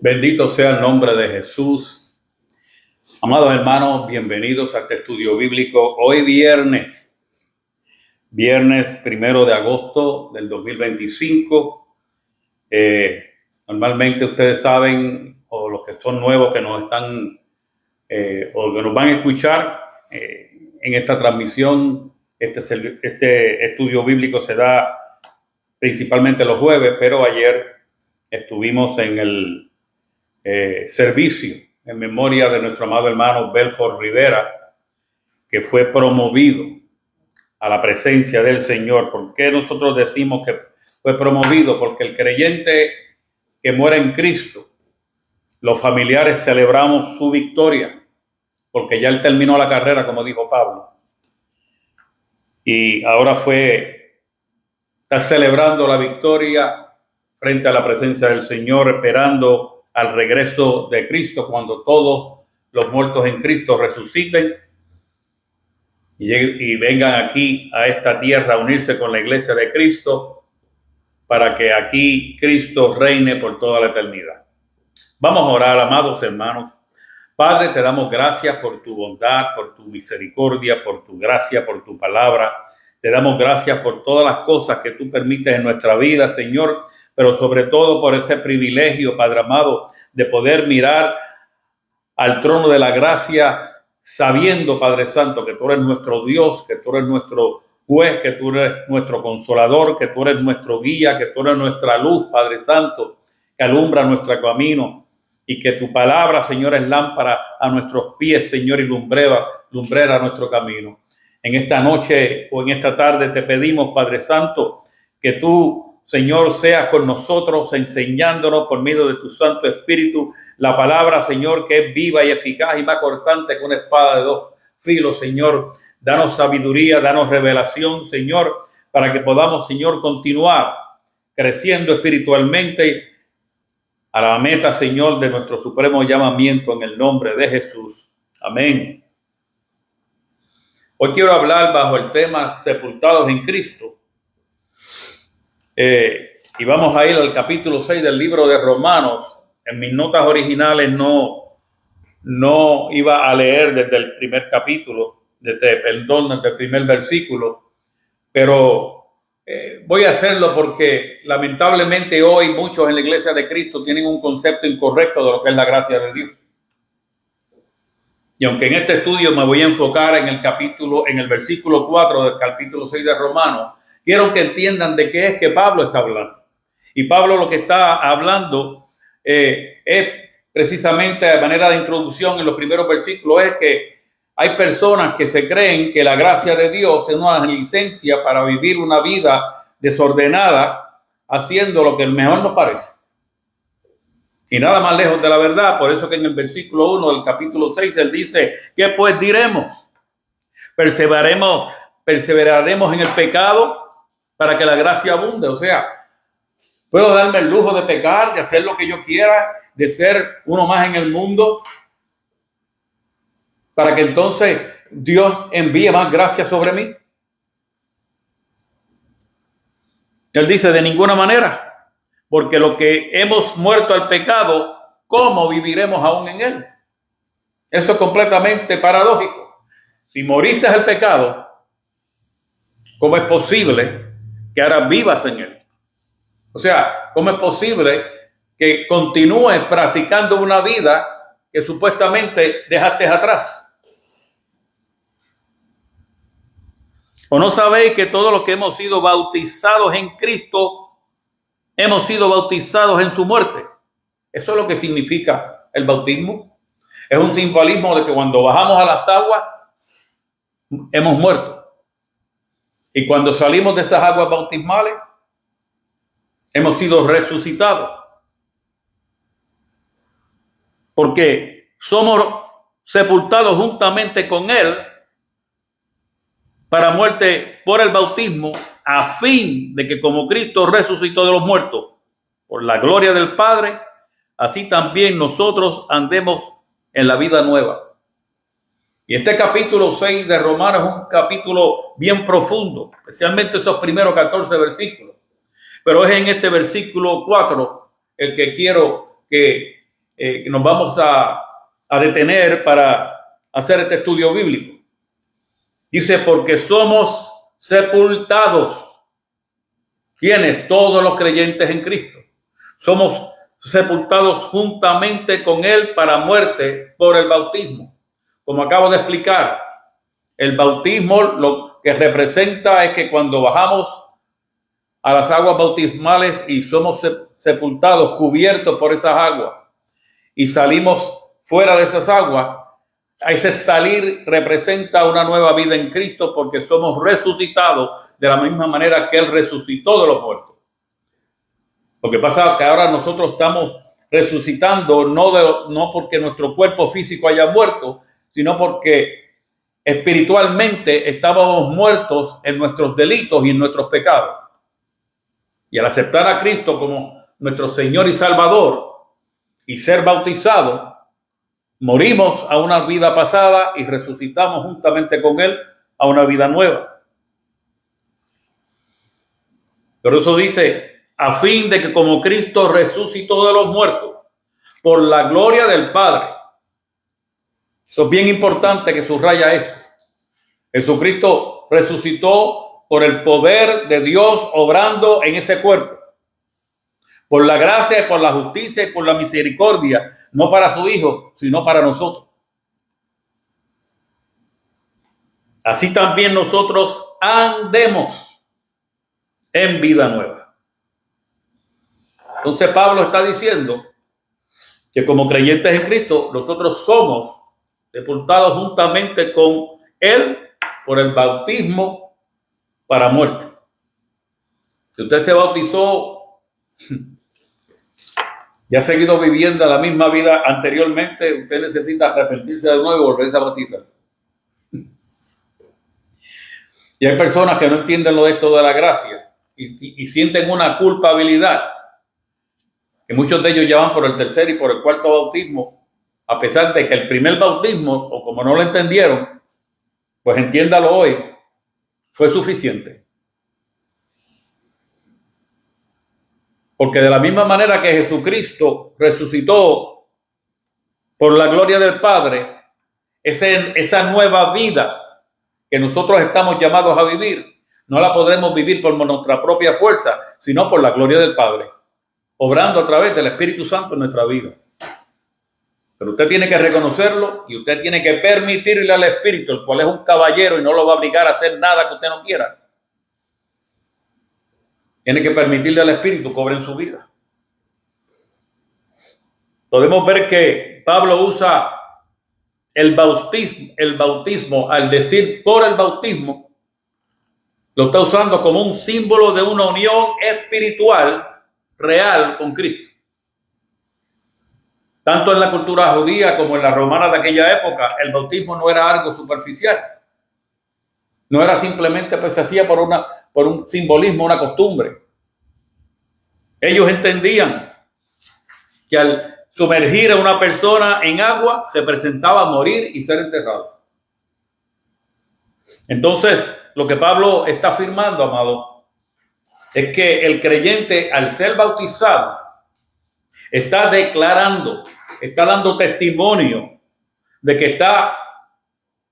Bendito sea el nombre de Jesús. Amados hermanos, bienvenidos a este estudio bíblico. Hoy viernes 1 de agosto del 2025. Normalmente ustedes saben, o los que son nuevos que nos están o que nos van a escuchar en esta transmisión, este estudio bíblico se da principalmente los jueves, pero ayer estuvimos en el servicio en memoria de nuestro amado hermano Belfort Rivera, que fue promovido a la presencia del Señor. ¿Por qué nosotros decimos que fue promovido? Porque el creyente que muere en Cristo, los familiares celebramos su victoria, porque ya él terminó la carrera, como dijo Pablo, y ahora está celebrando la victoria frente a la presencia del Señor, esperando al regreso de Cristo, cuando todos los muertos en Cristo resuciten y vengan aquí a esta tierra a unirse con la iglesia de Cristo, para que aquí Cristo reine por toda la eternidad. Vamos a orar, amados hermanos. Padre, te damos gracias por tu bondad, por tu misericordia, por tu gracia, por tu palabra. Te damos gracias por todas las cosas que tú permites en nuestra vida, Señor, pero sobre todo por ese privilegio, Padre amado, de poder mirar al trono de la gracia, sabiendo, Padre Santo, que tú eres nuestro Dios, que tú eres nuestro juez, que tú eres nuestro consolador, que tú eres nuestro guía, que tú eres nuestra luz, Padre Santo, que alumbra nuestro camino, y que tu palabra, Señor, es lámpara a nuestros pies, Señor, y lumbrera nuestro camino. En esta noche o en esta tarde te pedimos, Padre Santo, que tú, Señor, seas con nosotros enseñándonos por medio de tu Santo Espíritu la palabra, Señor, que es viva y eficaz y más cortante que una espada de dos filos, Señor. Danos sabiduría, danos revelación, Señor, para que podamos, Señor, continuar creciendo espiritualmente a la meta, Señor, de nuestro supremo llamamiento en el nombre de Jesús. Amén. Hoy quiero hablar bajo el tema sepultados en Cristo. Y vamos a ir al capítulo 6 del libro de Romanos. En mis notas originales no iba a leer desde el primer capítulo, desde el primer versículo, pero voy a hacerlo porque lamentablemente hoy muchos en la iglesia de Cristo tienen un concepto incorrecto de lo que es la gracia de Dios. Y aunque en este estudio me voy a enfocar en el versículo 4 del capítulo 6 de Romanos, quiero que entiendan de qué es que Pablo está hablando. Y Pablo lo que está hablando es precisamente de manera de introducción en los primeros versículos, es que hay personas que se creen que la gracia de Dios es una licencia para vivir una vida desordenada, haciendo lo que mejor nos parece. Y nada más lejos de la verdad. Por eso que en el versículo 1 del capítulo 6 él dice: ¿qué pues diremos? ¿Perseveraremos en el pecado para que la gracia abunde? O sea, ¿puedo darme el lujo de pecar, de hacer lo que yo quiera, de ser uno más en el mundo, para que entonces Dios envíe más gracia sobre mí? Él dice: de ninguna manera, porque lo que hemos muerto al pecado, ¿cómo viviremos aún en él? Eso es completamente paradójico. Si moriste al pecado, ¿cómo es posible que ahora vivas en él? O sea, ¿cómo es posible que continúes practicando una vida que supuestamente dejaste atrás? ¿O no sabéis que todos los que hemos sido bautizados en Cristo, hemos sido bautizados en su muerte? Eso es lo que significa el bautismo. Es un simbolismo de que cuando bajamos a las aguas, hemos muerto. Y cuando salimos de esas aguas bautismales, hemos sido resucitados. Porque somos sepultados juntamente con él para muerte por el bautismo, a fin de que como Cristo resucitó de los muertos por la gloria del Padre, así también nosotros andemos en la vida nueva. Y este capítulo 6 de Romanos es un capítulo bien profundo, especialmente esos primeros 14 versículos. Pero es en este versículo 4 el que quiero que nos vamos a detener para hacer este estudio bíblico. Dice, porque somos sepultados. ¿Quiénes? Todos los creyentes en Cristo. Somos sepultados juntamente con Él para muerte por el bautismo. Como acabo de explicar, el bautismo lo que representa es que cuando bajamos a las aguas bautismales y somos sepultados, cubiertos por esas aguas, y salimos fuera de esas aguas, ese salir representa una nueva vida en Cristo, porque somos resucitados de la misma manera que Él resucitó de los muertos. Lo que pasa es que ahora nosotros estamos resucitando no porque nuestro cuerpo físico haya muerto, sino porque espiritualmente estábamos muertos en nuestros delitos y en nuestros pecados. Y al aceptar a Cristo como nuestro Señor y Salvador y ser bautizados, morimos a una vida pasada y resucitamos juntamente con Él a una vida nueva. Pero eso dice, a fin de que como Cristo resucitó de los muertos por la gloria del Padre. Eso es bien importante que subraya eso. Jesucristo resucitó por el poder de Dios obrando en ese cuerpo. Por la gracia, por la justicia y por la misericordia, no para su Hijo, sino para nosotros. Así también nosotros andemos en vida nueva. Entonces Pablo está diciendo que como creyentes en Cristo, nosotros somos sepultados juntamente con Él por el bautismo para muerte. Si usted se bautizó y ha seguido viviendo la misma vida anteriormente, usted necesita arrepentirse de nuevo y volverse a bautizar. Y hay personas que no entienden lo de esto de la gracia y sienten una culpabilidad, que muchos de ellos ya van por el tercer y por el cuarto bautismo, a pesar de que el primer bautismo, o como no lo entendieron, pues entiéndalo hoy, fue suficiente. Porque de la misma manera que Jesucristo resucitó por la gloria del Padre, esa nueva vida que nosotros estamos llamados a vivir, no la podremos vivir por nuestra propia fuerza, sino por la gloria del Padre, obrando a través del Espíritu Santo en nuestra vida. Pero usted tiene que reconocerlo y usted tiene que permitirle al Espíritu, el cual es un caballero y no lo va a obligar a hacer nada que usted no quiera. Tiene que permitirle al Espíritu que obre en su vida. Podemos ver que Pablo usa el bautismo al decir por el bautismo, lo está usando como un símbolo de una unión espiritual real con Cristo. Tanto en la cultura judía como en la romana de aquella época, el bautismo no era algo superficial. No era simplemente, pues se hacía por un simbolismo, una costumbre. Ellos entendían que al sumergir a una persona en agua, representaba morir y ser enterrado. Entonces, lo que Pablo está afirmando, amado, es que el creyente, al ser bautizado, está declarando, está dando testimonio de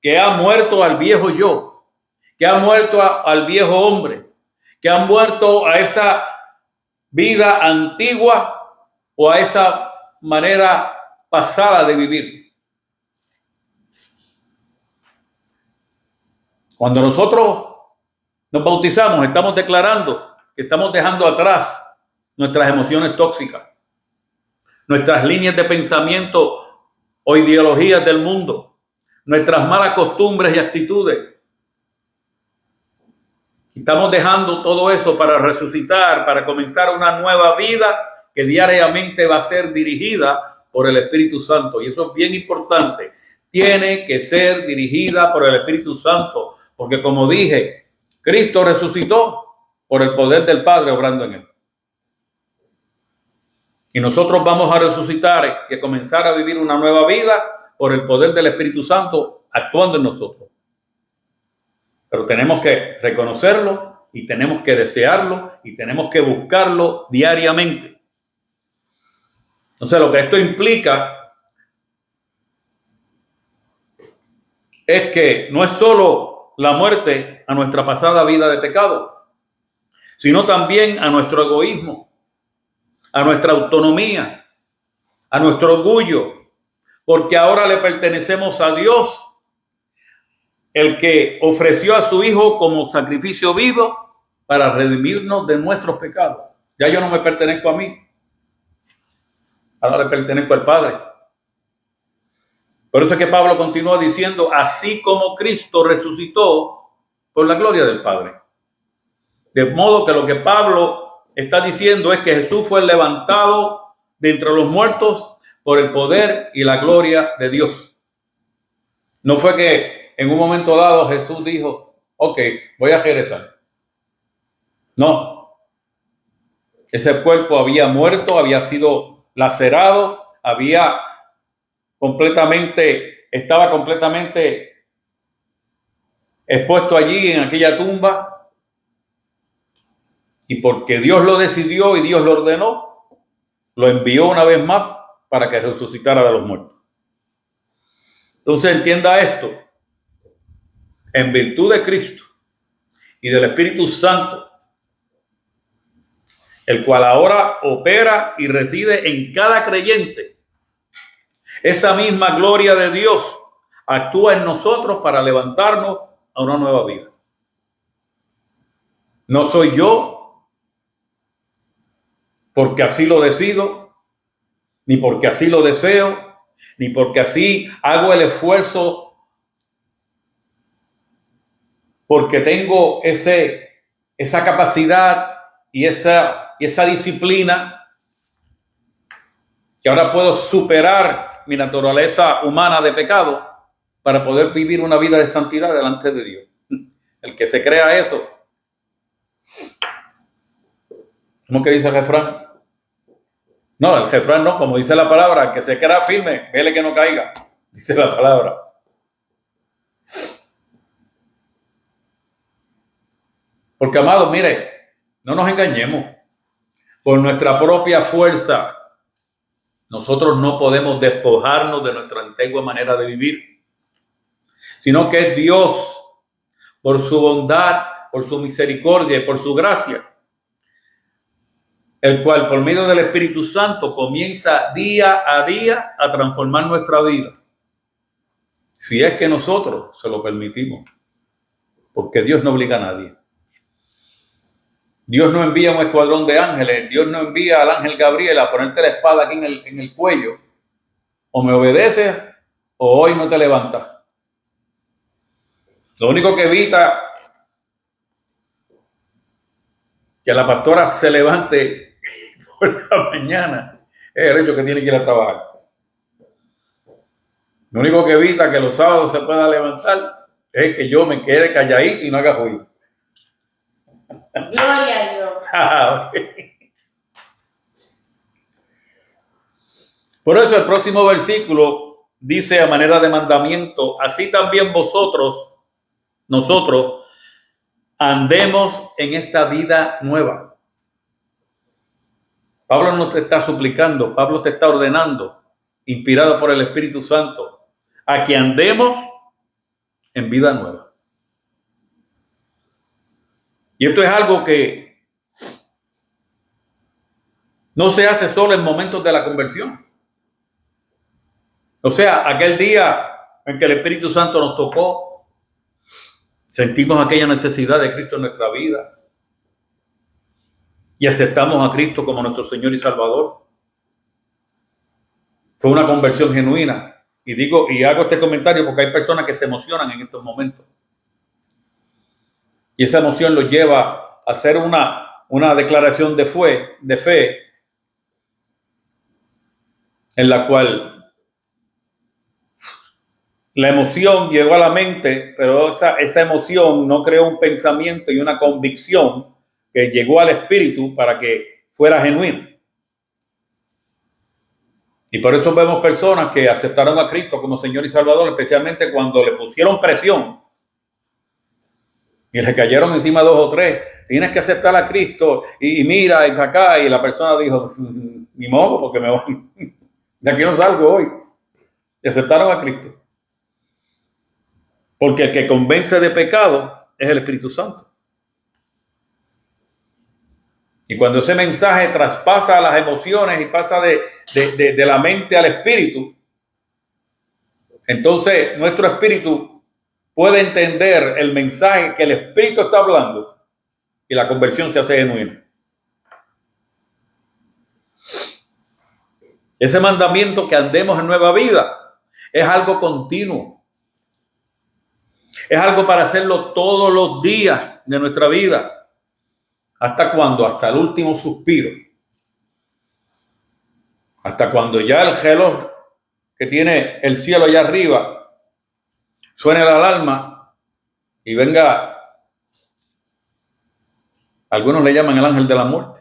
que ha muerto al viejo yo, que ha muerto al viejo hombre, que ha muerto a esa vida antigua o a esa manera pasada de vivir. Cuando nosotros nos bautizamos, estamos declarando que estamos dejando atrás nuestras emociones tóxicas, nuestras líneas de pensamiento o ideologías del mundo, nuestras malas costumbres y actitudes. Estamos dejando todo eso para resucitar, para comenzar una nueva vida que diariamente va a ser dirigida por el Espíritu Santo. Y eso es bien importante. Tiene que ser dirigida por el Espíritu Santo, porque como dije, Cristo resucitó por el poder del Padre obrando en él. Y nosotros vamos a resucitar y a comenzar a vivir una nueva vida por el poder del Espíritu Santo actuando en nosotros. Pero tenemos que reconocerlo y tenemos que desearlo y tenemos que buscarlo diariamente. Entonces, lo que esto implica es que no es solo la muerte a nuestra pasada vida de pecado, sino también a nuestro egoísmo, a nuestra autonomía, a nuestro orgullo, porque ahora le pertenecemos a Dios, el que ofreció a su Hijo como sacrificio vivo para redimirnos de nuestros pecados. Ya yo no me pertenezco a mí, ahora le pertenezco al Padre. Por eso es que Pablo continúa diciendo, así como Cristo resucitó por la gloria del Padre. De modo que lo que Pablo está diciendo es que Jesús fue levantado de entre los muertos por el poder y la gloria de Dios. No fue que en un momento dado Jesús dijo, ok, voy a regresar. No. Ese cuerpo había muerto, había sido lacerado, estaba completamente expuesto allí en aquella tumba. Y porque Dios lo decidió y Dios lo ordenó, lo envió una vez más para que resucitara de los muertos. Entonces entienda esto. En virtud de Cristo y del Espíritu Santo, el cual ahora opera y reside en cada creyente, esa misma gloria de Dios actúa en nosotros para levantarnos a una nueva vida. No soy yo porque así lo decido, ni porque así lo deseo, ni porque así hago el esfuerzo, porque tengo esa capacidad y esa disciplina, que ahora puedo superar mi naturaleza humana de pecado para poder vivir una vida de santidad delante de Dios. El que se crea eso, ¿cómo que dice el refrán? No, el refrán no, como dice la palabra, el que se crea firme, vele que no caiga, dice la palabra. Porque, amados, mire, no nos engañemos. Por nuestra propia fuerza, nosotros no podemos despojarnos de nuestra antigua manera de vivir, sino que es Dios, por su bondad, por su misericordia y por su gracia, el cual por medio del Espíritu Santo comienza día a día a transformar nuestra vida, si es que nosotros se lo permitimos, porque Dios no obliga a nadie. Dios no envía un escuadrón de ángeles, Dios no envía al ángel Gabriel a ponerte la espada aquí en el cuello, o me obedeces o hoy no te levantas. Lo único que evita que la pastora se levante por la mañana es el hecho que tiene que ir a trabajar. Lo único que evita que los sábados se pueda levantar es que yo me quede calladito y no haga ruido. Gloria a Dios. Por eso el próximo versículo dice a manera de mandamiento, así también nosotros andemos en esta vida nueva. Pablo no te está suplicando, Pablo te está ordenando, inspirado por el Espíritu Santo, a que andemos en vida nueva. Y esto es algo que no se hace solo en momentos de la conversión. O sea, aquel día en que el Espíritu Santo nos tocó, sentimos aquella necesidad de Cristo en nuestra vida y aceptamos a Cristo como nuestro Señor y Salvador. Fue una conversión genuina. Y hago este comentario porque hay personas que se emocionan en estos momentos. Y esa emoción los lleva a hacer una declaración de fe, en la cual la emoción llegó a la mente, pero esa emoción no creó un pensamiento y una convicción que llegó al espíritu para que fuera genuino. Y por eso vemos personas que aceptaron a Cristo como Señor y Salvador, especialmente cuando le pusieron presión y le cayeron encima 2 o 3, tienes que aceptar a Cristo y mira y para acá, y la persona dijo, ni modo, porque me voy, de aquí no salgo hoy. Y aceptaron a Cristo. Porque el que convence de pecado es el Espíritu Santo. Y cuando ese mensaje traspasa las emociones y pasa de la mente al espíritu, entonces nuestro espíritu puede entender el mensaje que el espíritu está hablando y la conversión se hace genuina. Ese mandamiento que andemos en nueva vida es algo continuo. Es algo para hacerlo todos los días de nuestra vida. ¿Hasta cuándo? Hasta el último suspiro. Hasta cuando ya el reloj que tiene el cielo allá arriba suene la alarma y venga, algunos le llaman el ángel de la muerte.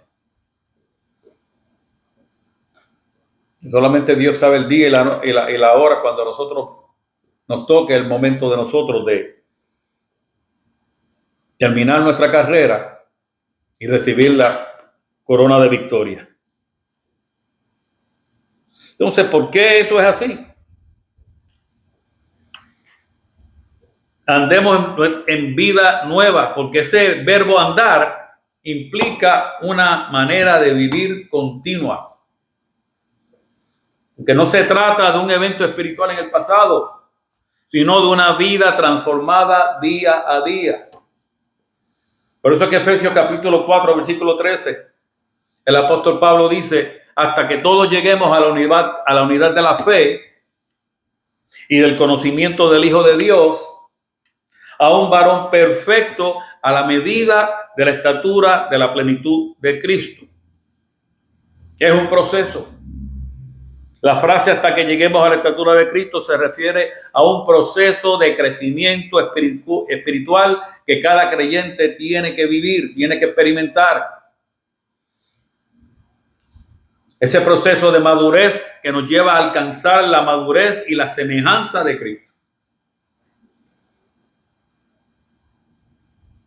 Solamente Dios sabe el día y la hora cuando a nosotros nos toque el momento de nosotros de terminar nuestra carrera y recibir la corona de victoria. Entonces, ¿por qué eso es así? Andemos en vida nueva, porque ese verbo andar implica una manera de vivir continua. Que no se trata de un evento espiritual en el pasado, sino de una vida transformada día a día. Por eso es que Efesios capítulo 4, versículo 13, el apóstol Pablo dice, hasta que todos lleguemos a la unidad de la fe y del conocimiento del Hijo de Dios, a un varón perfecto a la medida de la estatura de la plenitud de Cristo. Es un proceso. La frase hasta que lleguemos a la estatura de Cristo se refiere a un proceso de crecimiento espiritual que cada creyente tiene que vivir, tiene que experimentar. Ese proceso de madurez que nos lleva a alcanzar la madurez y la semejanza de Cristo.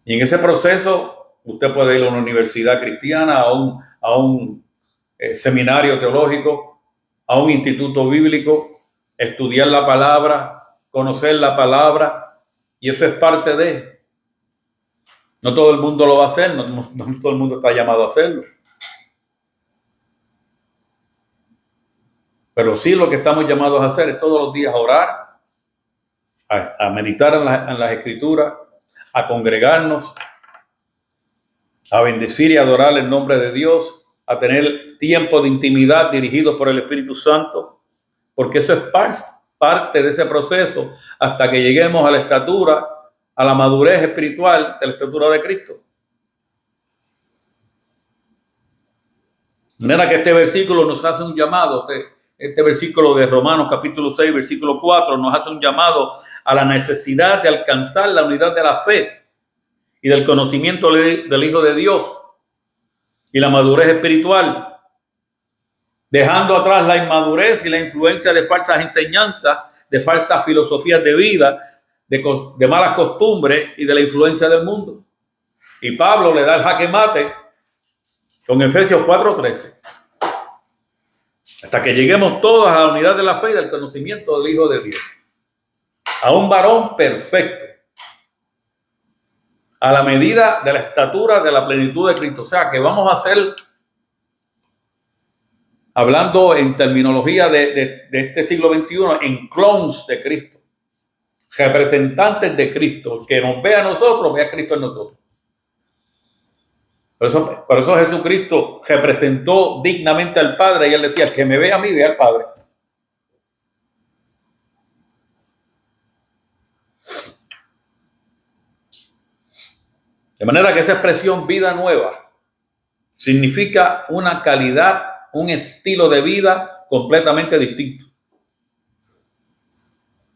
Y en ese proceso usted puede ir a una universidad cristiana, a un seminario teológico, a un instituto bíblico, estudiar la palabra, conocer la palabra, y eso es parte de. No todo el mundo lo va a hacer, no todo el mundo está llamado a hacerlo. Pero sí lo que estamos llamados a hacer es todos los días orar, a meditar en las Escrituras, a congregarnos, a bendecir y adorar el nombre de Dios, a tener tiempo de intimidad dirigido por el Espíritu Santo, porque eso es parte de ese proceso hasta que lleguemos a la estatura, a la madurez espiritual de la estatura de Cristo. De manera que este versículo nos hace un llamado, este versículo de Romanos capítulo 6, versículo 4, nos hace un llamado a la necesidad de alcanzar la unidad de la fe y del conocimiento del Hijo de Dios y la madurez espiritual, dejando atrás la inmadurez y la influencia de falsas enseñanzas, de falsas filosofías de vida, de malas costumbres y de la influencia del mundo. Y Pablo le da el jaque mate con Efesios 4:13. Hasta que lleguemos todos a la unidad de la fe y del conocimiento del Hijo de Dios. A un varón perfecto. A la medida de la estatura de la plenitud de Cristo. O sea, que vamos a ser, hablando en terminología de este siglo XXI, en clones de Cristo. Representantes de Cristo. El que nos ve a nosotros, ve a Cristo en nosotros. Por eso Jesucristo representó dignamente al Padre y él decía, el que me ve a mí, ve al Padre. De manera que esa expresión vida nueva significa una calidad, un estilo de vida completamente distinto.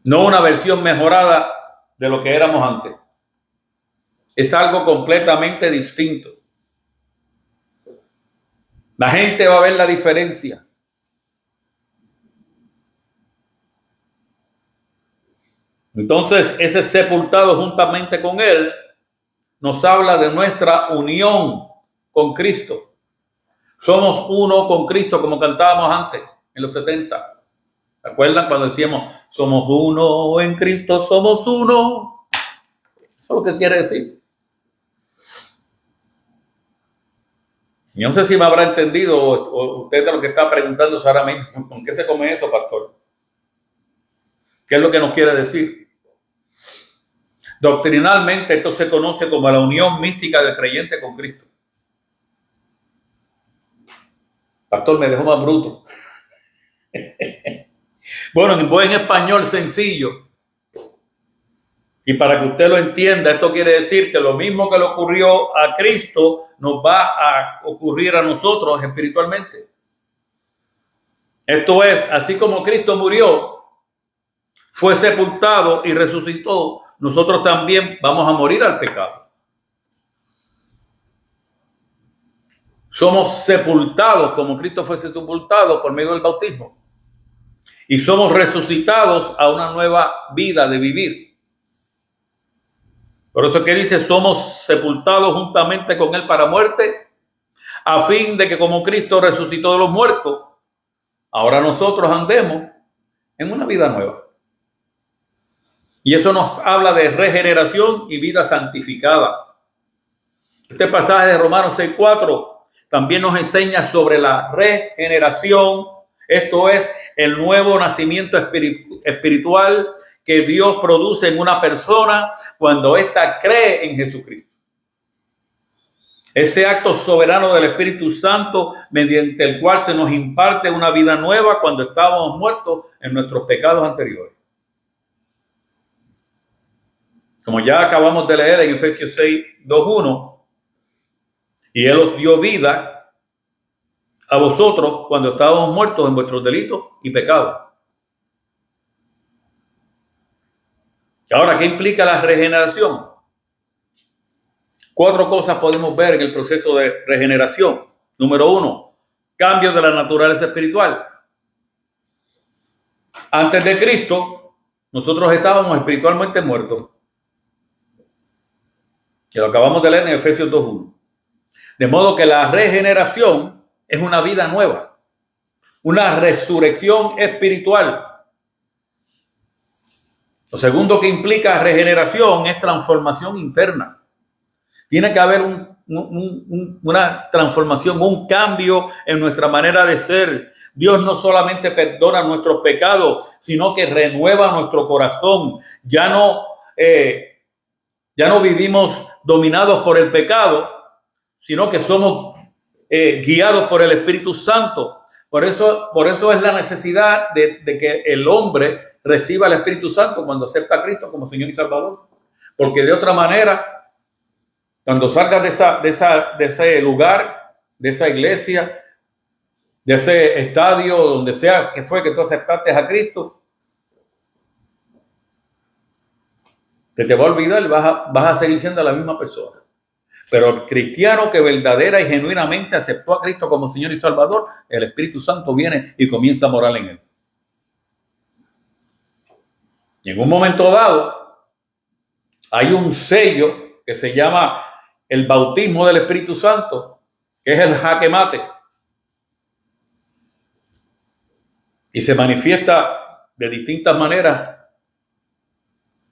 No una versión mejorada de lo que éramos antes. Es algo completamente distinto. La gente va a ver la diferencia. Entonces, ese sepultado juntamente con él nos habla de nuestra unión con Cristo. Somos uno con Cristo, como cantábamos antes, en los 70. ¿Se acuerdan cuando decíamos, somos uno en Cristo, somos uno? Eso es lo que quiere decir. Y no sé si me habrá entendido o usted de lo que está preguntándose ahora mismo. ¿Con qué se come eso, pastor? ¿Qué es lo que nos quiere decir? Doctrinalmente esto se conoce como la unión mística del creyente con Cristo. Pastor, me dejó más bruto. Bueno, en buen español sencillo. Y para que usted lo entienda, esto quiere decir que lo mismo que le ocurrió a Cristo nos va a ocurrir a nosotros espiritualmente. Esto es, así como Cristo murió, fue sepultado y resucitó, nosotros también vamos a morir al pecado. Somos sepultados como Cristo fue sepultado por medio del bautismo. Y somos resucitados a una nueva vida de vivir. Por eso que dice, somos sepultados juntamente con Él para muerte, a fin de que como Cristo resucitó de los muertos, ahora nosotros andemos en una vida nueva. Y eso nos habla de regeneración y vida santificada. Este pasaje de Romanos 6:4 también nos enseña sobre la regeneración. Esto es el nuevo nacimiento espiritual que Dios produce en una persona cuando ésta cree en Jesucristo. Ese acto soberano del Espíritu Santo mediante el cual se nos imparte una vida nueva cuando estábamos muertos en nuestros pecados anteriores. Como ya acabamos de leer en Efesios 6:2-1, y Él os dio vida a vosotros cuando estábamos muertos en vuestros delitos y pecados. Ahora, ¿qué implica la regeneración? 4 cosas podemos ver en el proceso de regeneración. Número 1, cambio de la naturaleza espiritual. Antes de Cristo, nosotros estábamos espiritualmente muertos. Y lo acabamos de leer en Efesios 2:1. De modo que la regeneración es una vida nueva, una resurrección espiritual. Lo segundo que implica regeneración es transformación interna. Tiene que haber una transformación, un cambio en nuestra manera de ser. Dios no solamente perdona nuestros pecados, sino que renueva nuestro corazón. Ya no vivimos dominados por el pecado, sino que somos guiados por el Espíritu Santo. Por eso es la necesidad de que el hombre reciba el Espíritu Santo cuando acepta a Cristo como Señor y Salvador. Porque de otra manera, cuando salgas de ese lugar, de esa iglesia, de ese estadio, donde sea que fue que tú aceptaste a Cristo, te va a olvidar y vas a seguir siendo la misma persona. Pero el cristiano que verdadera y genuinamente aceptó a Cristo como Señor y Salvador, el Espíritu Santo viene y comienza a morar en él. Y en un momento dado, hay un sello que se llama el bautismo del Espíritu Santo, que es el jaque mate. Y se manifiesta de distintas maneras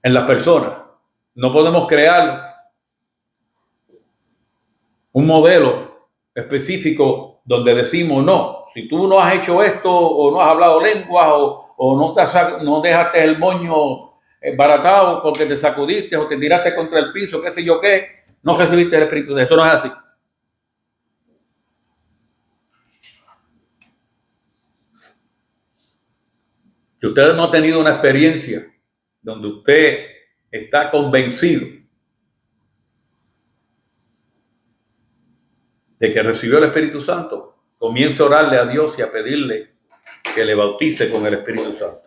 en las personas. No podemos crear un modelo específico donde decimos, no, si tú no has hecho esto o no has hablado lenguas o no dejaste el moño baratado porque te sacudiste o te tiraste contra el piso, qué sé yo qué, no recibiste el Espíritu. Eso no es así. Si usted no ha tenido una experiencia donde usted está convencido de que recibió el Espíritu Santo, comience a orarle a Dios y a pedirle que le bautice con el Espíritu Santo.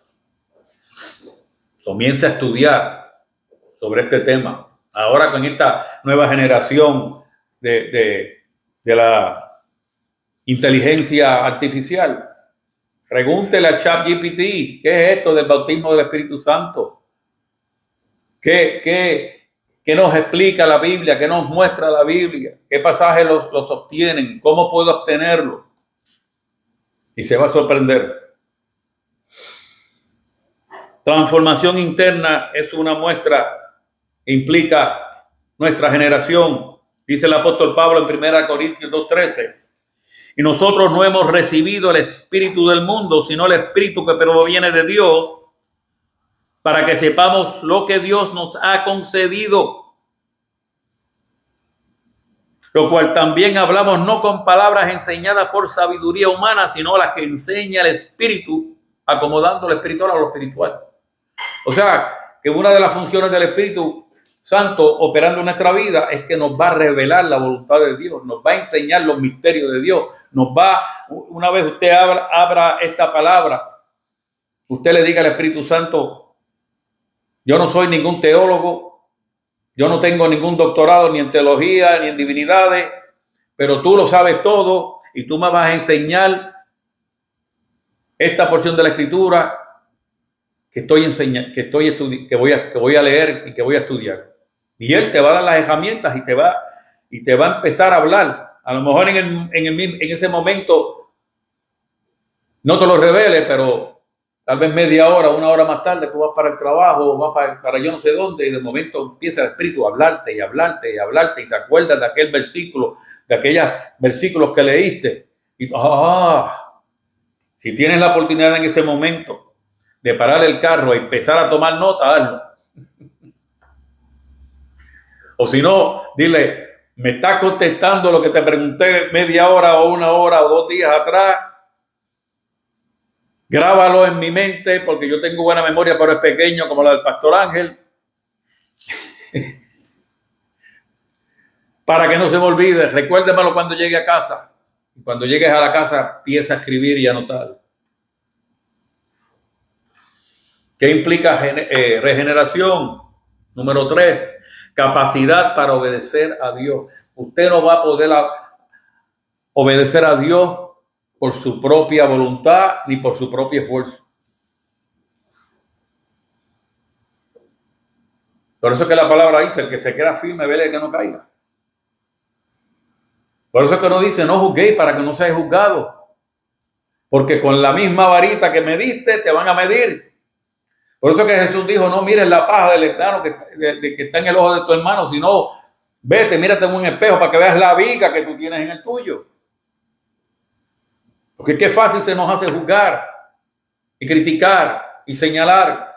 Comience a estudiar sobre este tema. Ahora con esta nueva generación de la inteligencia artificial, pregúntele a ChatGPT, ¿qué es esto del bautismo del Espíritu Santo? ¿Qué ¿Qué nos explica la Biblia? ¿Qué nos muestra la Biblia? ¿Qué pasajes los obtienen? ¿Cómo puedo obtenerlo? Y se va a sorprender. Transformación interna es una muestra, implica nuestra generación. Dice el apóstol Pablo en 1 Corintios 2:13. Y nosotros no hemos recibido el espíritu del mundo, sino el espíritu que proviene de Dios, para que sepamos lo que Dios nos ha concedido. Lo cual también hablamos no con palabras enseñadas por sabiduría humana, sino las que enseña el Espíritu, acomodando lo espiritual a lo espiritual. O sea, que una de las funciones del Espíritu Santo operando en nuestra vida es que nos va a revelar la voluntad de Dios, nos va a enseñar los misterios de Dios, una vez usted abra esta palabra, usted le diga al Espíritu Santo: yo no soy ningún teólogo, yo no tengo ningún doctorado ni en teología ni en divinidades, pero tú lo sabes todo y tú me vas a enseñar esta porción de la Escritura que voy a leer y que voy a estudiar. Y Él te va a dar las herramientas y te va a empezar a hablar. A lo mejor en ese momento no te lo revele, pero tal vez media hora, una hora más tarde, tú vas para el trabajo, vas para yo no sé dónde, y de momento empieza el Espíritu a hablarte y hablarte y hablarte, y te acuerdas de aquel versículo, de aquellos versículos que leíste. Y si tienes la oportunidad en ese momento de parar el carro y empezar a tomar nota, hazlo. O si no, dile: me estás contestando lo que te pregunté media hora o una hora o 2 días atrás. Grábalo en mi mente, porque yo tengo buena memoria, pero es pequeño como la del pastor Ángel. Para que no se me olvide, recuérdemelo cuando llegue a casa. Y cuando llegues a la casa, empieza a escribir y anotar. ¿Qué implica regeneración? Número 3, capacidad para obedecer a Dios. Usted no va a poder obedecer a Dios por su propia voluntad ni por su propio esfuerzo. Por eso es que la palabra dice: el que se queda firme, vele que no caiga. Por eso es que no dice: no juzguéis para que no seáis juzgados, porque con la misma varita que mediste te van a medir. Por eso es que Jesús dijo: no mires la paja del hermano que está en el ojo de tu hermano, sino vete, mírate en un espejo para que veas la viga que tú tienes en el tuyo. Porque qué fácil se nos hace juzgar y criticar y señalar.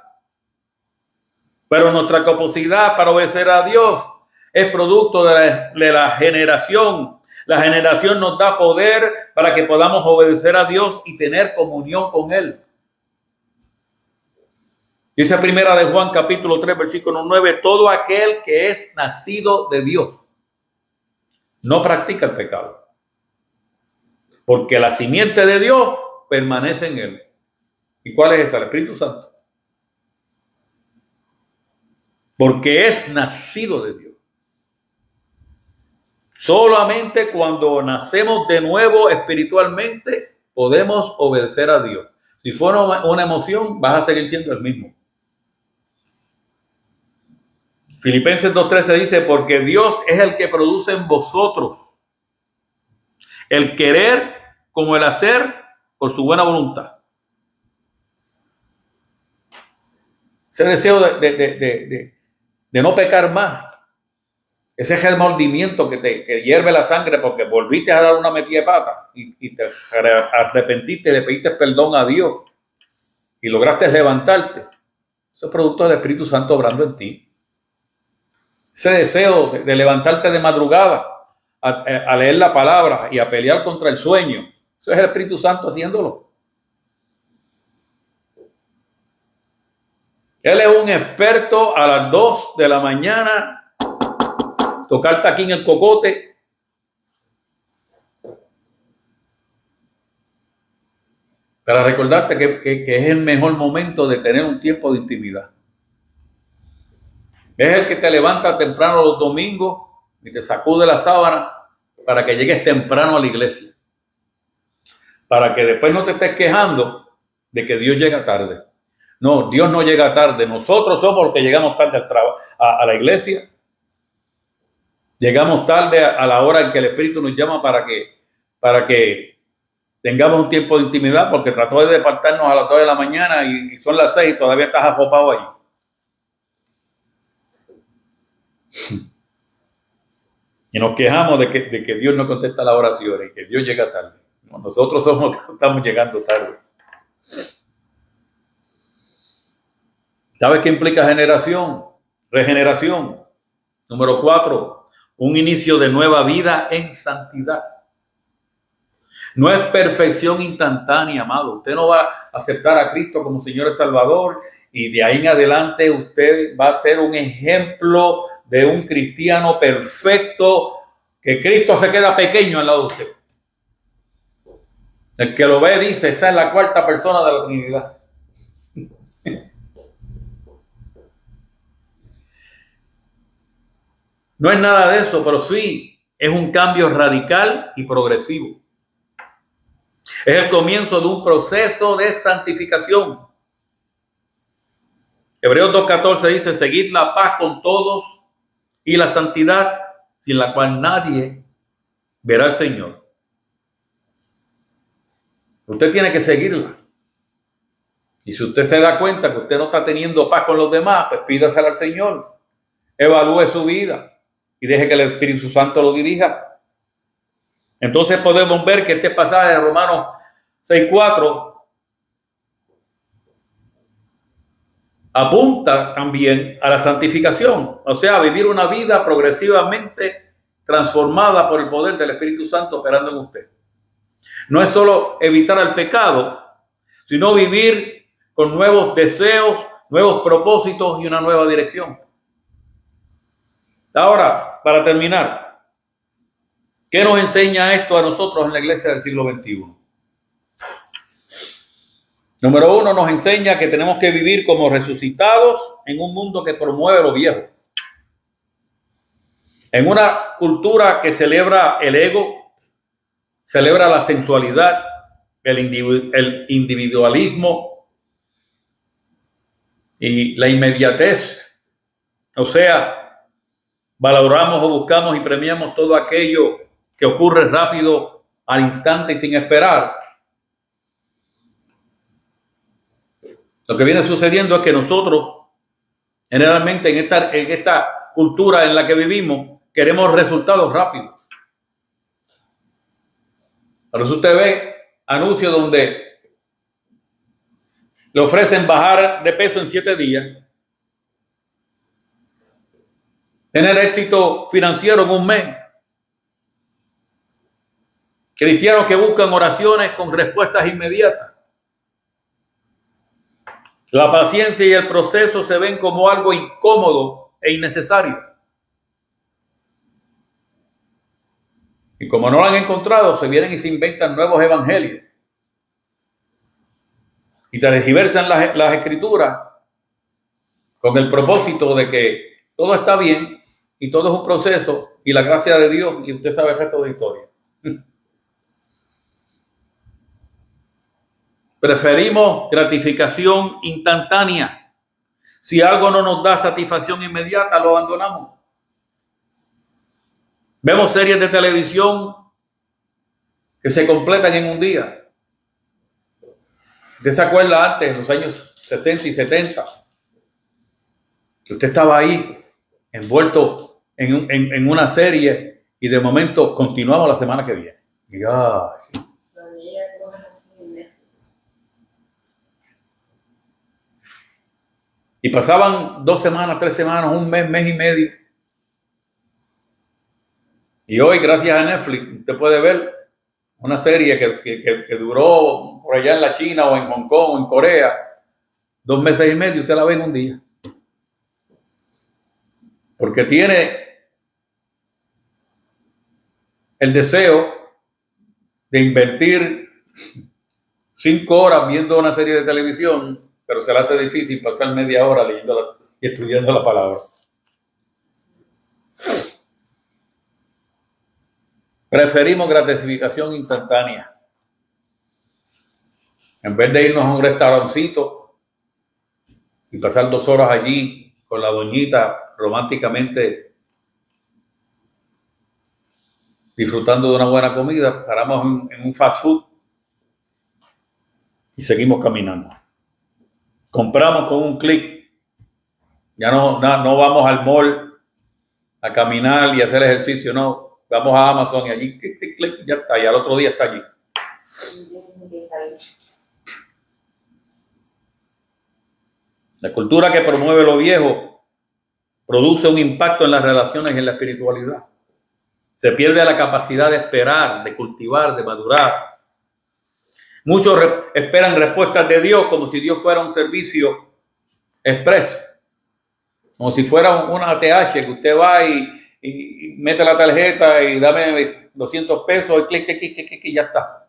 Pero nuestra capacidad para obedecer a Dios es producto de la generación. La generación nos da poder para que podamos obedecer a Dios y tener comunión con Él. Dice 1 de Juan capítulo 3 versículo 9: todo aquel que es nacido de Dios no practica el pecado, porque la simiente de Dios permanece en él. ¿Y cuál es esa? El Espíritu Santo. Porque es nacido de Dios. Solamente cuando nacemos de nuevo espiritualmente podemos obedecer a Dios. Si fuera una emoción, vas a seguir siendo el mismo. Filipenses 2:13 dice: porque Dios es el que produce en vosotros el querer como el hacer por su buena voluntad. Ese deseo de no pecar más, ese remordimiento que hierve la sangre porque volviste a dar una metida de pata y te arrepentiste, le pediste perdón a Dios y lograste levantarte. Eso es producto del Espíritu Santo obrando en ti. Ese deseo de levantarte de madrugada a leer la palabra y a pelear contra el sueño, eso es el Espíritu Santo haciéndolo. Él es un experto a las 2 de la mañana, tocarte aquí en el cocote, para recordarte que es el mejor momento de tener un tiempo de intimidad. Es el que te levanta temprano los domingos y te sacude la sábana para que llegues temprano a la iglesia. Para que después no te estés quejando de que Dios llega tarde. No, Dios no llega tarde. Nosotros somos los que llegamos tarde a la iglesia Llegamos tarde a la hora en que el Espíritu nos llama para que tengamos un tiempo de intimidad, porque trató de despertarnos a las 2 de la mañana y son las 6 y todavía estás afopado allí. Y nos quejamos de que Dios no contesta las oraciones y que Dios llega tarde. Nosotros somos los que estamos llegando tarde. ¿Sabes qué implica generación? Regeneración. Número 4, un inicio de nueva vida en santidad. No es perfección instantánea, amado. Usted no va a aceptar a Cristo como Señor y Salvador y de ahí en adelante usted va a ser un ejemplo de un cristiano perfecto, que Cristo se queda pequeño al lado de usted. El que lo ve dice, esa es la cuarta persona de la Trinidad. No es nada de eso, pero sí es un cambio radical y progresivo. Es el comienzo de un proceso de santificación. Hebreos 2:14 dice, seguid la paz con todos y la santidad, sin la cual nadie verá al Señor. Usted tiene que seguirla. Y si usted se da cuenta que usted no está teniendo paz con los demás, pues pídasela al Señor. Evalúe su vida y deje que el Espíritu Santo lo dirija. Entonces podemos ver que este pasaje de Romanos 6:4 apunta también a la santificación, o sea, a vivir una vida progresivamente transformada por el poder del Espíritu Santo operando en usted. No es solo evitar el pecado, sino vivir con nuevos deseos, nuevos propósitos y una nueva dirección. Ahora, para terminar, ¿qué nos enseña esto a nosotros en la iglesia del siglo XXI? Número 1, nos enseña que tenemos que vivir como resucitados en un mundo que promueve lo viejo. En una cultura que celebra el ego, celebra la sensualidad, el individualismo y la inmediatez. O sea, valoramos o buscamos y premiamos todo aquello que ocurre rápido, al instante y sin esperar. Lo que viene sucediendo es que nosotros, generalmente en esta cultura en la que vivimos, queremos resultados rápidos. Por eso usted ve anuncios donde le ofrecen bajar de peso en 7 días, tener éxito financiero en un mes. Cristianos que buscan oraciones con respuestas inmediatas. La paciencia y el proceso se ven como algo incómodo e innecesario. Y como no lo han encontrado, se vienen y se inventan nuevos evangelios. Y tergiversan las escrituras con el propósito de que todo está bien y todo es un proceso y la gracia de Dios, y usted sabe el resto de la historia. Preferimos gratificación instantánea. Si algo no nos da satisfacción inmediata, lo abandonamos. Vemos series de televisión que se completan en un día. ¿Usted se acuerda antes, en los años 60 y 70? Que usted estaba ahí, envuelto en una serie y de momento continuamos la semana que viene. Y, y pasaban 2 semanas, 3 semanas, un mes, mes y medio. Y hoy, gracias a Netflix, usted puede ver una serie que duró por allá en la China o en Hong Kong o en Corea 2 meses y medio, usted la ve en un día. Porque tiene el deseo de invertir 5 horas viendo una serie de televisión, pero se le hace difícil pasar media hora leyendo y estudiando la palabra. Preferimos gratificación instantánea. En vez de irnos a un restaurancito y pasar 2 horas allí con la doñita románticamente disfrutando de una buena comida, paramos en un fast food y seguimos caminando. Compramos con un clic. Ya no vamos al mall a caminar y hacer ejercicio, no. Vamos a Amazon y allí clic, clic, clic, ya está. Y al otro día está allí. La cultura que promueve lo viejo produce un impacto en las relaciones y en la espiritualidad. Se pierde la capacidad de esperar, de cultivar, de madurar. Muchos esperan respuestas de Dios como si Dios fuera un servicio expreso, como si fuera una ATH que usted va y mete la tarjeta y dame 200 pesos y clic, clic, clic, clic, y ya está.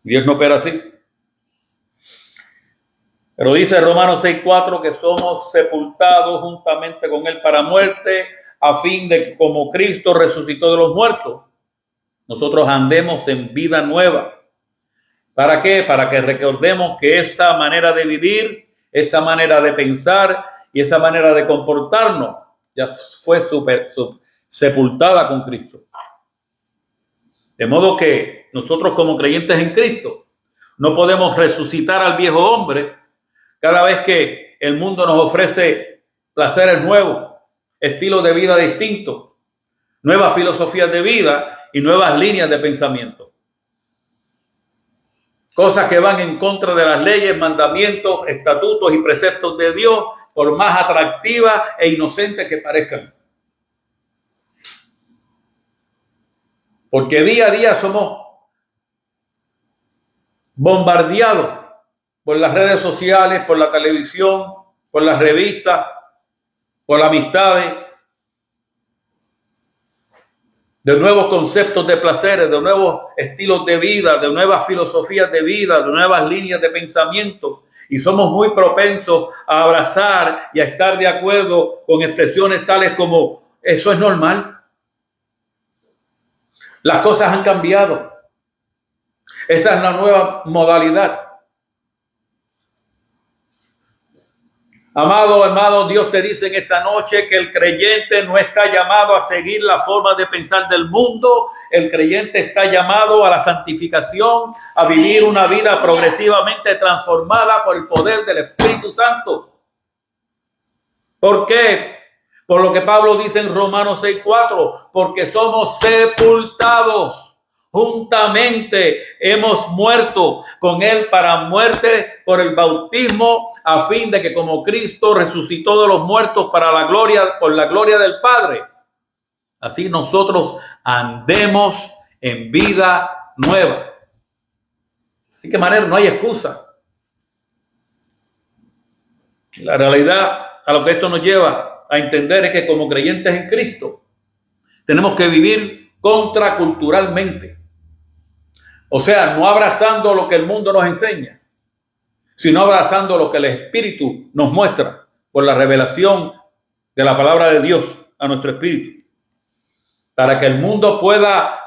Dios no opera así. Pero dice Romanos 6:4 que somos sepultados juntamente con Él para muerte, a fin de que como Cristo resucitó de los muertos, nosotros andemos en vida nueva. ¿Para qué? Para que recordemos que esa manera de vivir, esa manera de pensar y esa manera de comportarnos ya fue sepultada con Cristo. De modo que nosotros como creyentes en Cristo no podemos resucitar al viejo hombre cada vez que el mundo nos ofrece placeres nuevos, estilos de vida distintos, nuevas filosofías de vida y nuevas líneas de pensamiento. Cosas que van en contra de las leyes, mandamientos, estatutos y preceptos de Dios, por más atractivas e inocentes que parezcan. Porque día a día somos bombardeados por las redes sociales, por la televisión, por las revistas, por las amistades, de nuevos conceptos de placeres, de nuevos estilos de vida, de nuevas filosofías de vida, de nuevas líneas de pensamiento. Y somos muy propensos a abrazar y a estar de acuerdo con expresiones tales como eso es normal. Las cosas han cambiado. Esa es la nueva modalidad. Amado, hermano, Dios te dice en esta noche que el creyente no está llamado a seguir la forma de pensar del mundo. El creyente está llamado a la santificación, a vivir una vida progresivamente transformada por el poder del Espíritu Santo. ¿Por qué? Por lo que Pablo dice en Romanos 6:4, porque somos sepultados. Juntamente hemos muerto con Él para muerte por el bautismo, a fin de que como Cristo resucitó de los muertos para la gloria, por la gloria del Padre, así nosotros andemos en vida nueva. Así que manera, no hay excusa. La realidad a lo que esto nos lleva a entender es que como creyentes en Cristo tenemos que vivir contraculturalmente. O sea, no abrazando lo que el mundo nos enseña, sino abrazando lo que el Espíritu nos muestra por la revelación de la palabra de Dios a nuestro espíritu. Para que el mundo pueda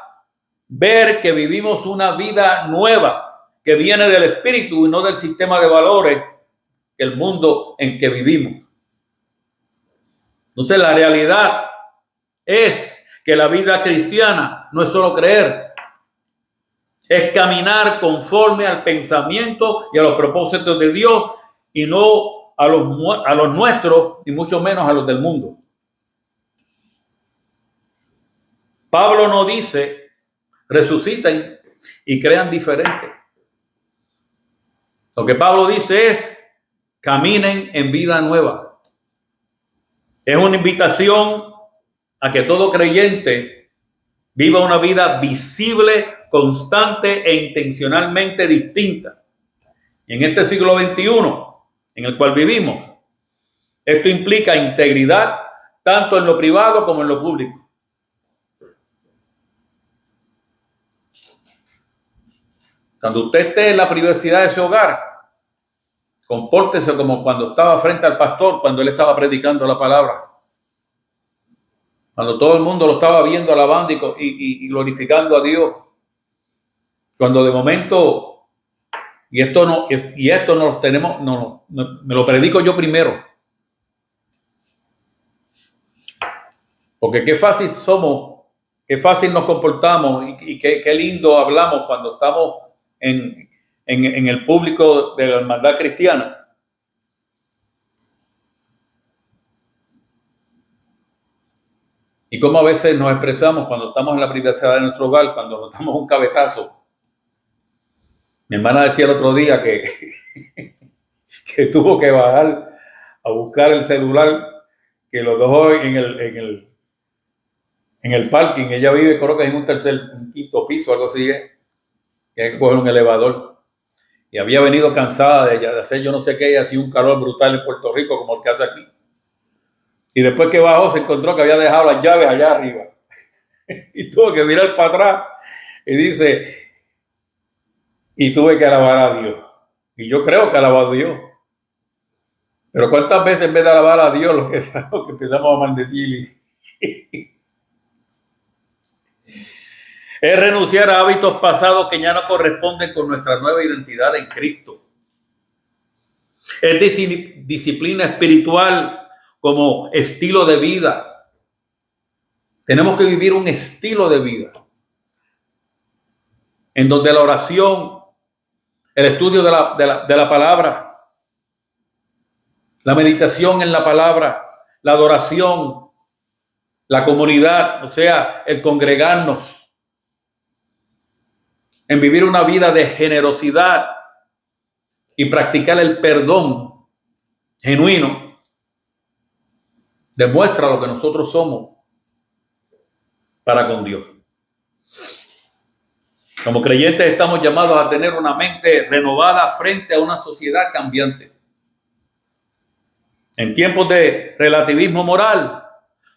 ver que vivimos una vida nueva que viene del Espíritu y no del sistema de valores del mundo en que vivimos. Entonces la realidad es que la vida cristiana no es solo creer, es caminar conforme al pensamiento y a los propósitos de Dios y no a los nuestros y mucho menos a los del mundo. Pablo no dice resuciten y crean diferente. Lo que Pablo dice es caminen en vida nueva. Es una invitación a que todo creyente viva una vida visible, constante e intencionalmente distinta. En este siglo XXI en el cual vivimos, esto implica integridad tanto en lo privado como en lo público. Cuando usted esté en la privacidad de su hogar, compórtese como cuando estaba frente al pastor, cuando él estaba predicando la palabra. Cuando todo el mundo lo estaba viendo, alabando y glorificando a Dios. Cuando de momento, esto no lo tenemos, me lo predico yo primero. Porque qué fácil somos qué fácil nos comportamos y qué lindo hablamos cuando estamos en el público de la hermandad cristiana. Y cómo a veces nos expresamos cuando estamos en la privacidad de nuestro hogar, cuando nos damos un cabezazo. Mi hermana decía el otro día que tuvo que bajar a buscar el celular que lo dejó en el parking. Ella vive, creo que en un quinto piso, algo así, y hay que coger un elevador. Y había venido cansada de hacer yo no sé qué, y hacía un calor brutal en Puerto Rico como el que hace aquí. Y después que bajó se encontró que había dejado las llaves allá arriba. Y tuvo que mirar para atrás y dice, y tuve que alabar a Dios. Y yo creo que alabado a Dios. Pero ¿cuántas veces en vez de alabar a Dios lo que empezamos a maldecir? Es renunciar a hábitos pasados que ya no corresponden con nuestra nueva identidad en Cristo. Es disciplina espiritual como estilo de vida. Tenemos que vivir un estilo de vida en donde la oración, el estudio de la palabra, la meditación en la palabra, la adoración, la comunidad, o sea, el congregarnos, en vivir una vida de generosidad y practicar el perdón genuino, demuestra lo que nosotros somos para con Dios. Como creyentes estamos llamados a tener una mente renovada frente a una sociedad cambiante. En tiempos de relativismo moral,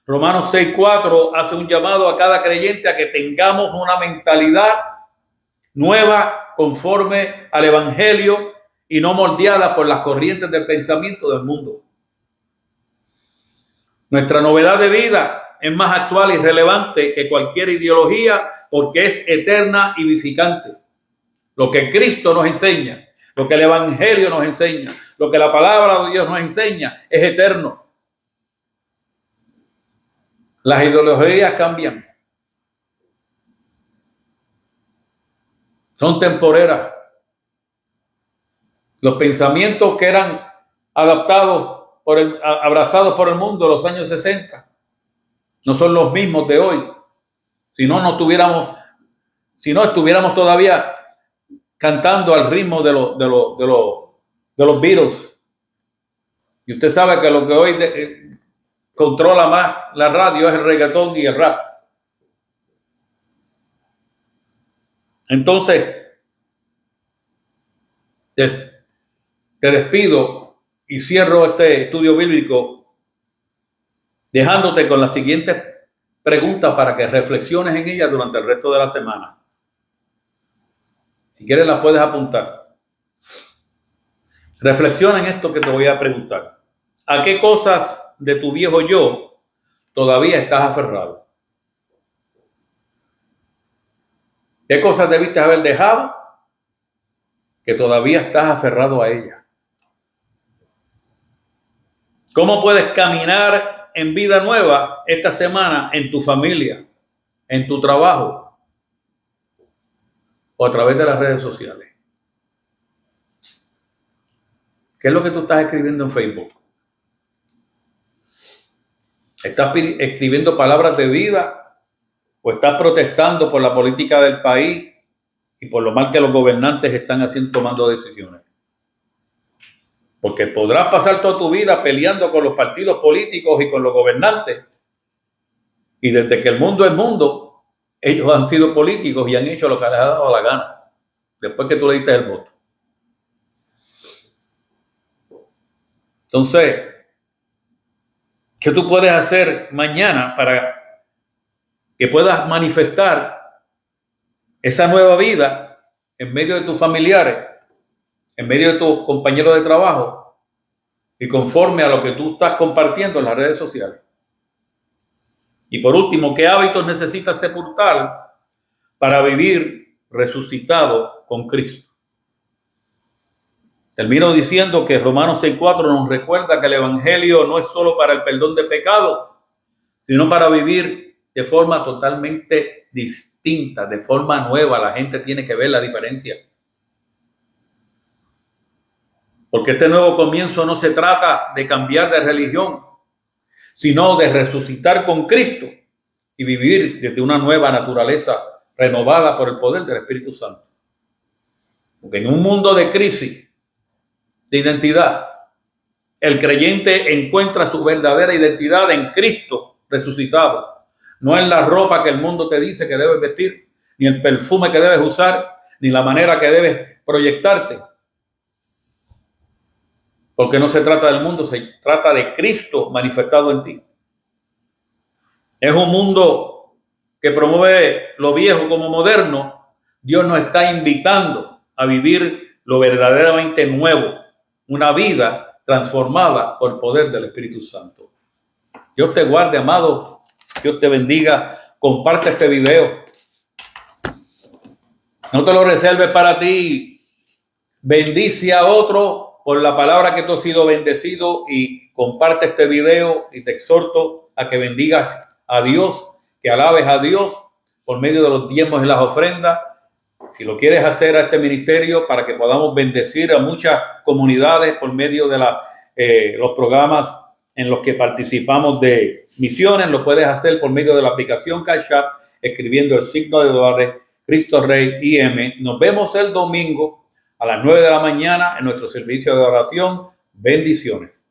Romanos 6:4 hace un llamado a cada creyente a que tengamos una mentalidad nueva conforme al Evangelio y no moldeada por las corrientes del pensamiento del mundo. Nuestra novedad de vida es más actual y relevante que cualquier ideología porque es eterna y vivificante. Lo que Cristo nos enseña, lo que el Evangelio nos enseña, lo que la palabra de Dios nos enseña es eterno. Las ideologías cambian. Son temporeras. Los pensamientos que eran abrazados por el mundo en los años 60 no son los mismos de hoy. Si no estuviéramos todavía cantando al ritmo de los Beatles. Y usted sabe que lo que hoy controla más la radio es el reggaetón y el rap. Entonces, te despido y cierro este estudio bíblico dejándote con las siguientes preguntas para que reflexiones en ellas durante el resto de la semana. Si quieres las puedes apuntar. Reflexiona en esto que te voy a preguntar. ¿A qué cosas de tu viejo yo todavía estás aferrado? ¿Qué cosas debiste haber dejado que todavía estás aferrado a ellas? ¿Cómo puedes caminar en vida nueva esta semana en tu familia, en tu trabajo o a través de las redes sociales? ¿Qué es lo que tú estás escribiendo en Facebook? ¿Estás escribiendo palabras de vida o estás protestando por la política del país y por lo mal que los gobernantes están haciendo, tomando decisiones? Porque podrás pasar toda tu vida peleando con los partidos políticos y con los gobernantes. Y desde que el mundo es mundo, ellos han sido políticos y han hecho lo que les ha dado la gana, después que tú le diste el voto. Entonces, ¿qué tú puedes hacer mañana para que puedas manifestar esa nueva vida en medio de tus familiares, en medio de tus compañeros de trabajo y conforme a lo que tú estás compartiendo en las redes sociales? Y por último, ¿qué hábitos necesitas sepultar para vivir resucitado con Cristo? Termino diciendo que Romanos 6:4 nos recuerda que el Evangelio no es solo para el perdón de pecados, sino para vivir de forma totalmente distinta, de forma nueva. La gente tiene que ver la diferencia. Porque este nuevo comienzo no se trata de cambiar de religión, sino de resucitar con Cristo y vivir desde una nueva naturaleza renovada por el poder del Espíritu Santo. Porque en un mundo de crisis de identidad, el creyente encuentra su verdadera identidad en Cristo resucitado, no en la ropa que el mundo te dice que debes vestir, ni el perfume que debes usar, ni la manera que debes proyectarte. Porque no se trata del mundo, se trata de Cristo manifestado en ti. Es un mundo que promueve lo viejo como moderno. Dios nos está invitando a vivir lo verdaderamente nuevo, una vida transformada por el poder del Espíritu Santo. Dios te guarde, amado. Dios te bendiga. Comparte este video. No te lo reserves para ti. Bendice a otro por la palabra que tú has sido bendecido, y comparte este video, y te exhorto a que bendigas a Dios, que alabes a Dios por medio de los diezmos y las ofrendas. Si lo quieres hacer a este ministerio para que podamos bendecir a muchas comunidades por medio de los programas en los que participamos de misiones, lo puedes hacer por medio de la aplicación Cash App, escribiendo el signo de dólares, Cristo Rey IM. Nos vemos el domingo a las 9 de la mañana en nuestro servicio de oración. Bendiciones.